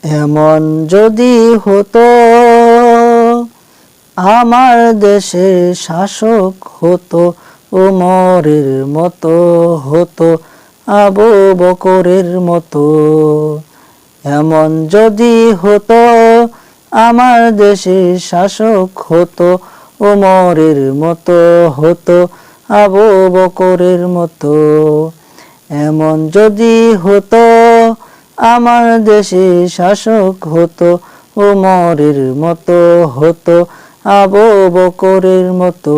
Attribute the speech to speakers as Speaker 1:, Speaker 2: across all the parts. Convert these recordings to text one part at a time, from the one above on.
Speaker 1: এমন যদি হতো আমার দেশের শাসক হতো ওমরের মতো, হতো আবু বকরের মতো। এমন যদি হতো আমার দেশের শাসক হতো ওমরের মতো, হতো আবু বকরের মতো। এমন যদি হতো আমার দেশের শাসক হতো ওমরের মতো, হতো আবু বকরের মতো।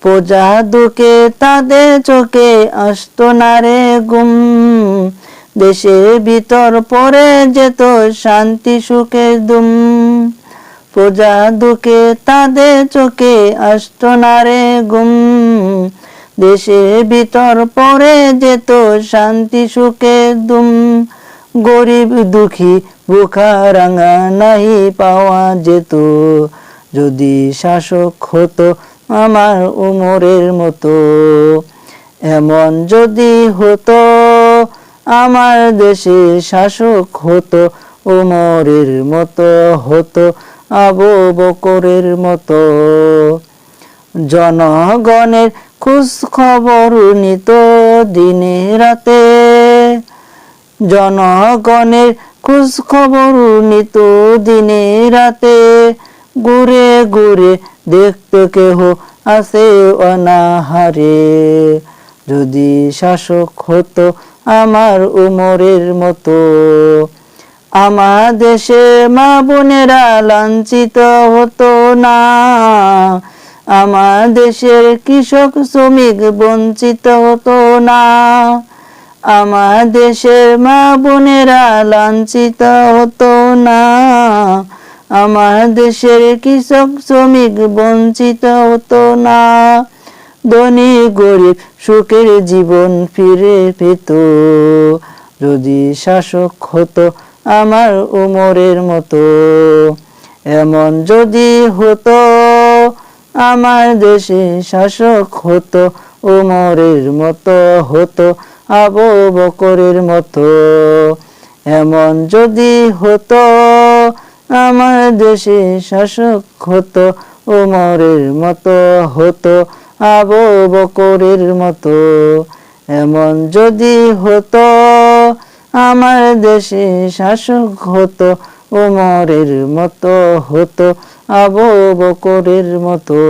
Speaker 1: প্রজা দুঃখে তাদের চোখে আসতো না রে ঘুম, দেশের ভিতর পড়ে যেত শান্তি সুখের ধুম। প্রজা দুঃখে তাদের চোখে আসতো না রে ঘুম, দেশের ভিতর পড়ে যেত শান্তি সুখের ধুম। গরিব দুঃখী বুখা রাঙা নাহি পাওয়া যেত, যদি শাসক হতো আমার ওমরের মতো। এমন যদি হতো আমার দেশে শাসক হতো ওমরের মতো, হতো আবু বকরের মতো। জনগণের খোঁজ খবর নিত দিনে রাতে, জনগণের খোঁজ খবর নিত দিনে রাতে। ঘুরে ঘুরে দেখতো কেহ আছে অনাহারে, যদি শাসক হতো আমার ওমরের মতো। আমার দেশে মা বোনেরা লাঞ্ছিত হতো না, আমার দেশের কৃষক শ্রমিক বঞ্চিত হতো না। আমার দেশের মা বোনেরা লাঞ্ছিত হতো না, আমার দেশের কৃষক শ্রমিক বঞ্চিত হতো না। ধনী গরিব সুখের জীবন ফিরে পেত, যদি শাসক হতো আমার ওমরের মতো। এমন যদি হতো আমার দেশে শাসক হতো ওমরের মতো, হতো আবু বকরের মতো। এমন যদি হতো আমার দেশে শাসক হতো ওমরের মতো, হতো আবু বকরের মতো। এমন যদি হতো আমার দেশে শাসক হতো ওমরের মতো, হতো আবু বকরের মতো।